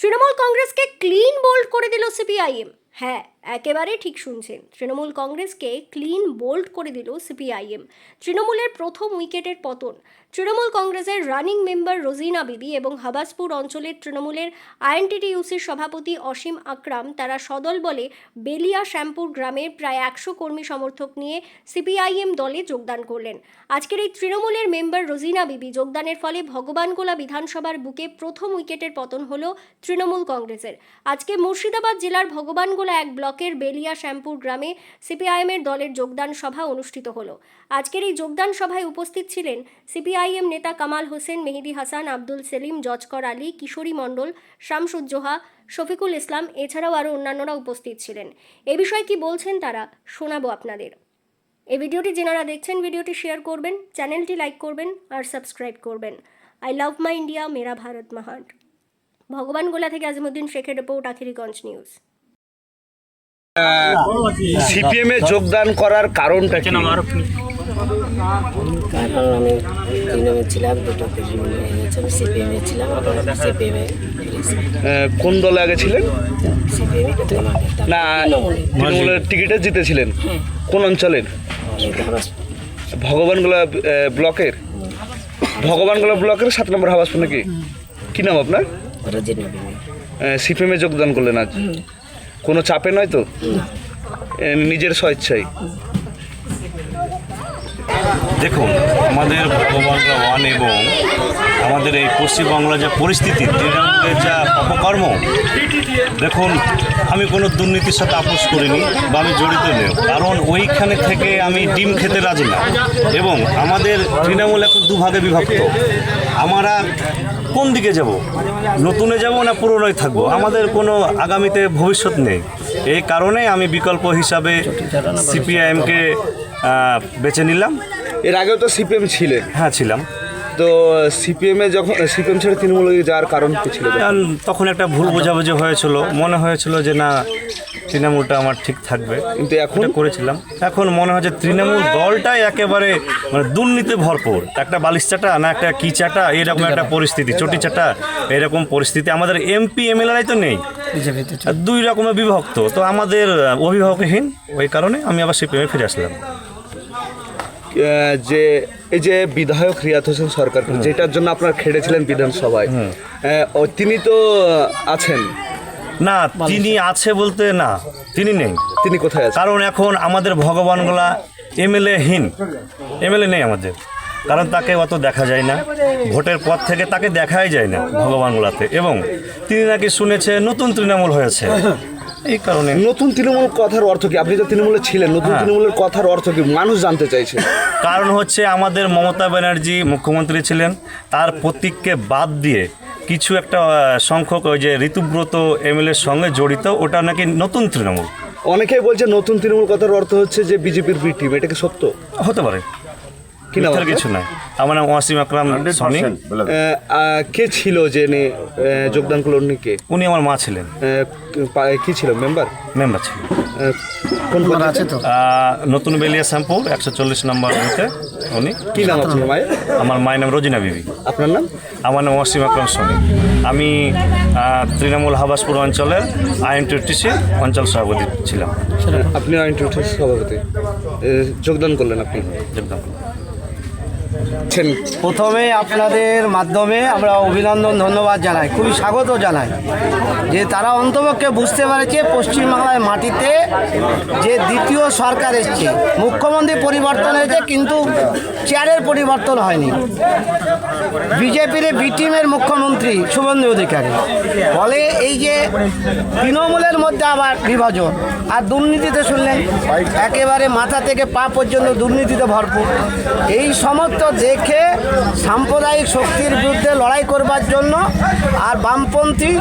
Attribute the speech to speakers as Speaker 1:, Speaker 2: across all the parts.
Speaker 1: তৃণমূল কংগ্রেসকে clean bold করে দিল সিপিআইএম। হ্যাঁ, একেবারে ঠিক শুনছেন, তৃণমূল কংগ্রেসকে ক্লিন বোল্ড করে দিল সিপিআইএম। তৃণমূলের প্রথম উইকেটের পতন। তৃণমূল কংগ্রেসের রানিং মেম্বার রোজিনা বিবি এবং হাবাসপুর অঞ্চলের তৃণমূলের আইএনটিটিইউসির সভাপতি অসীম আকরাম তারা সদল বলে বেলিয়া শ্যামপুর গ্রামের প্রায় 100 কর্মী সমর্থক নিয়ে সিপিআইএম দলে যোগদান করলেন। আজকের এই তৃণমূলের মেম্বার রোজিনা বিবি যোগদানের ফলে ভগবানগোলা বিধানসভার বুকে প্রথম উইকেটের পতন হলো তৃণমূল কংগ্রেসের। আজকে মুর্শিদাবাদ জেলার ভগবানগোলা এক ব্লকের বেলিয়া শ্যামপুর গ্রামে সিপিআইএমের দলের যোগদান সভা অনুষ্ঠিত হলো। আজকের এই যোগদান সভায় উপস্থিত ছিলেন সিপিআইএম নেতা কামাল হোসেন, মেহেদি হাসান, আব্দুল সেলিম, জজকর আলী, কিশোরী মণ্ডল, শামসুজ্জোহা, শফিকুল ইসলাম, এছাড়াও আরও অন্যান্যরা উপস্থিত ছিলেন। এ বিষয়ে কি বলছেন তারা শোনাবো আপনাদের। এই ভিডিওটি যারা দেখছেন ভিডিওটি শেয়ার করবেন, চ্যানেলটি লাইক করবেন আর সাবস্ক্রাইব করবেন। আই লাভ মাই ইন্ডিয়া, মেরা ভারত মহান। ভগবানগোলা থেকে আজিমুদ্দিন শেখের রিপোর্ট, আখিরিগঞ্জ নিউজ।
Speaker 2: সিপিএম এ যোগদান করার কারণটা কি?
Speaker 3: কারণ আমি তৃণমূল ছিলাম, দুটো তৃণমূল হয়ে গেছে। আমি সিপিএমে ছিলাম, সিপিএমে
Speaker 2: কোন দলে আগে ছিলেন?
Speaker 3: সিপিএমে
Speaker 2: না, তৃণমূলের টিকিটে জিতেছিলেন। কোন অঞ্চলের? ভগবানগোলা ব্লকের। ভগবানগোলা ব্লকের 7 নম্বর হাবাসপুর নাকি? কি নাম আপনার? সিপিএম এ যোগদান করলেন আজ? কোনো চাপে নয় তো? নিজের স্বেচ্ছায়?
Speaker 4: দেখুন, আমাদের ভগবানগোলা ওয়ান এবং আমাদের এই পশ্চিমবাংলার যে পরিস্থিতি, তৃণমূলের যা অপকর্ম, দেখুন আমি কোনো দুর্নীতির সাথে আপোষ করিনি বা আমি জড়িত নেই, কারণ ওইখানে থেকে আমি ডিম খেতে রাজি না। এবং আমাদের তৃণমূল এখন দুভাগে বিভক্ত। আমরা কোন দিকে যাব? নতুনে যাব না পুরনোয় থাকবো? আমাদের কোনো আগামীতে ভবিষ্যৎ নেই। এই কারণে আমি বিকল্প হিসাবে সিপিআইএমকে বেছে নিলাম।
Speaker 2: এর আগেও তো সিপিএম ছিলেন?
Speaker 4: হ্যাঁ, ছিলাম।
Speaker 2: তো সিপিএমে যখন সিপিএম ছেড়ে তৃণমূলে যাওয়ার কারণ কি ছিল?
Speaker 4: তখন একটা ভুল বোঝাবুঝি হয়েছিল, মনে হয়েছিল যে না, তৃণমূলটা আমার ঠিক থাকবে,
Speaker 2: কিন্তু এখন
Speaker 4: করেছিলাম। এখন মনে হয় যে তৃণমূল দলটাই একেবারে মানে দুর্নীতি ভরপুর, একটা বালিশ চাটা না একটা কি চাটা, এরকম একটা পরিস্থিতি, চটি চাটা এরকম পরিস্থিতি। আমাদের এমপি এমএলএরাই তো নেই, দুই রকমের বিভক্ত, তো আমাদের অভিভাবকহীন। ওই কারণে আমি আবার সিপিএমে ফিরে আসলাম।
Speaker 2: যে এই যে বিধায়ক রিয়াদ হোসেন সরকার, যেটার জন্য আপনারা খেটেছিলেন বিধানসভায়, তিনি তো আছেন
Speaker 4: না? তিনি আছে বলতে না, তিনি নেই।
Speaker 2: তিনি কোথায় আছেন?
Speaker 4: কারণ এখন আমাদের ভগবানগোলা এমএলএ নেই আমাদের, কারণ তাকে অত দেখা যায় না। ভোটের পর থেকে তাকে দেখাই যায় না ভগবানগোলাতে। এবং তিনি নাকি শুনেছে নতুন তৃণমূল হয়েছে, এই কারণে।
Speaker 2: নতুন তৃণমূল কথার অর্থ কি? আপনি তো তৃণমূলে ছিলেন, নতুন তৃণমূলের কথার অর্থ কি মানুষ জানতে চাইছে।
Speaker 4: কারণ হচ্ছে আমাদের মমতা ব্যানার্জি মুখ্যমন্ত্রী ছিলেন, তার প্রতীককে বাদ দিয়ে কিছু একটা সংখ্যক ওই যে ঋতুব্রত এমএলএর সঙ্গে জড়িত, ওটা নাকি নতুন তৃণমূল।
Speaker 2: অনেকেই বলছে নতুন তৃণমূল কথার অর্থ হচ্ছে যে বিজেপির বি টিম। এটা কি সত্য?
Speaker 4: হতে পারে, কিছু নাই। আমার নাম অসীম আকরাম সনি।
Speaker 2: কে ছিল যে যোগদান করলেন? কে?
Speaker 4: উনি আমার মা ছিলেন।
Speaker 2: কি ছিল? মেম্বার
Speaker 4: ছিল।
Speaker 2: কোন আছে তো?
Speaker 4: নতুন বেলিয়া শ্যামপুর 140 নম্বর বুথে উনি।
Speaker 2: কি নাম আপনার মায়ের?
Speaker 4: আমার মায়ের নাম রোজিনা বিবি।
Speaker 2: আপনার নাম?
Speaker 4: আমার নাম অসীম আকরাম সনি। আমি তৃণমূল হাবাসপুর অঞ্চলের আইএনটিটিসি অঞ্চল সভাপতি ছিলাম।
Speaker 2: আপনি আইএনটিটিসি সভাপতি যোগদান করলেন? আপনি
Speaker 4: যোগদান
Speaker 5: প্রথমে আপনাদের মাধ্যমে আমরা অভিনন্দন, ধন্যবাদ জানাই, খুবই স্বাগত জানাই যে তারা অন্তপক্ষে বুঝতে পারেছে পশ্চিমবাংলার মাটিতে যে দ্বিতীয় সরকার এসছে, মুখ্যমন্ত্রী পরিবর্তন হয়েছে কিন্তু চেয়ারের পরিবর্তন হয়নি। বিজেপির বি টিমের মুখ্যমন্ত্রী শুভেন্দু অধিকারী, ফলে এই যে তৃণমূলের মধ্যে আবার বিভাজন আর দুর্নীতিতে শুনলেন, একেবারে মাথা থেকে পা পর্যন্ত দুর্নীতিতে ভরপুর। এই সমস্ত দেখে সাম্প্রদায়িক শক্তির বিরুদ্ধে লড়াই করবার জন্য আর বামপন্থী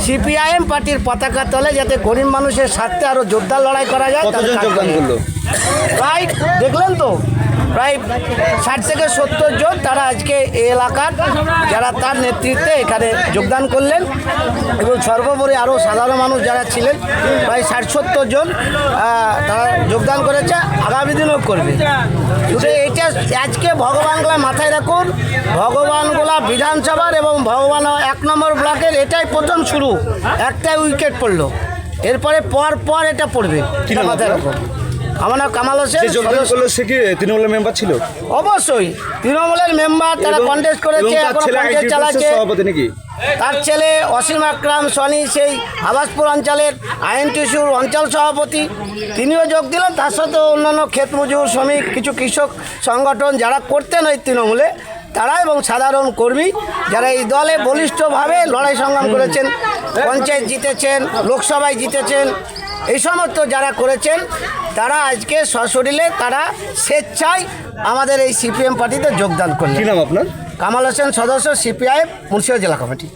Speaker 5: সিপিআইএম পার্টির পতাকা তলে যাতে গরিব মানুষের স্বার্থে আরও জোরদার লড়াই করা যায়,
Speaker 2: যোগদান করলো
Speaker 5: প্রায় দেখলেন তো, প্রায় 60 থেকে 70 জন তারা আজকে এই এলাকার যারা তার নেতৃত্বে এখানে যোগদান করলেন। এবং সর্বোপরি আরও সাধারণ মানুষ যারা ছিলেন প্রায় 60-70 জন তারা যোগদান করেছে, আগামী দিনেও করবে। শুধু এইটা আজকে ভগবানগোলা মাথায় রাখুন, ভগবানগোলা বিধানসভার এবং ভগবান 1 নম্বর ব্লকের এটাই প্রথম শুরু, একটাই উইকেট পড়লো, এরপরে পর এটা পড়বে।
Speaker 2: কি নাম
Speaker 5: মাথায়
Speaker 2: আপনার?
Speaker 5: রাখো। আমার নাম কামাল হোসেন।
Speaker 2: যে যোগদান করলো সে কি তৃণমূলের মেম্বার ছিল?
Speaker 5: অবশ্যই তৃণমূলের মেম্বার, তারা কন্টেস্ট করেছে,
Speaker 2: এবং তার
Speaker 5: এখনো
Speaker 2: ছেলে
Speaker 5: কন্টেস্ট
Speaker 2: ITPS
Speaker 5: চালাচ্ছে।
Speaker 2: সভাপতি নাকি?
Speaker 5: তার ছেলে অসীম আকরাম সনি সেই আবাসপুর অঞ্চলের আইএনটিসির অঞ্চল সভাপতি, তিনিও যোগ দিলেন। তার সাথে অন্যান্য ক্ষেত মজুর, শ্রমিক, কিছু কৃষক সংগঠন যারা করতেন ওই তৃণমূলে, তারা এবং সাধারণ কর্মী যারা এই দলে বলিষ্ঠভাবে লড়াই সংগ্রাম করেছেন, পঞ্চায়েত জিতেছেন, লোকসভায় জিতেছেন, এই সমস্ত যারা করেছেন তারা আজকে সশরীরে তারা স্বেচ্ছায় আমাদের এই সিপিএম পার্টিতে যোগদান করলেন।
Speaker 2: কি নাম আপনার?
Speaker 5: কামাল হোসেন, সদস্য, সিপিআইএম, মুন্সিগঞ্জ জেলা কমিটি।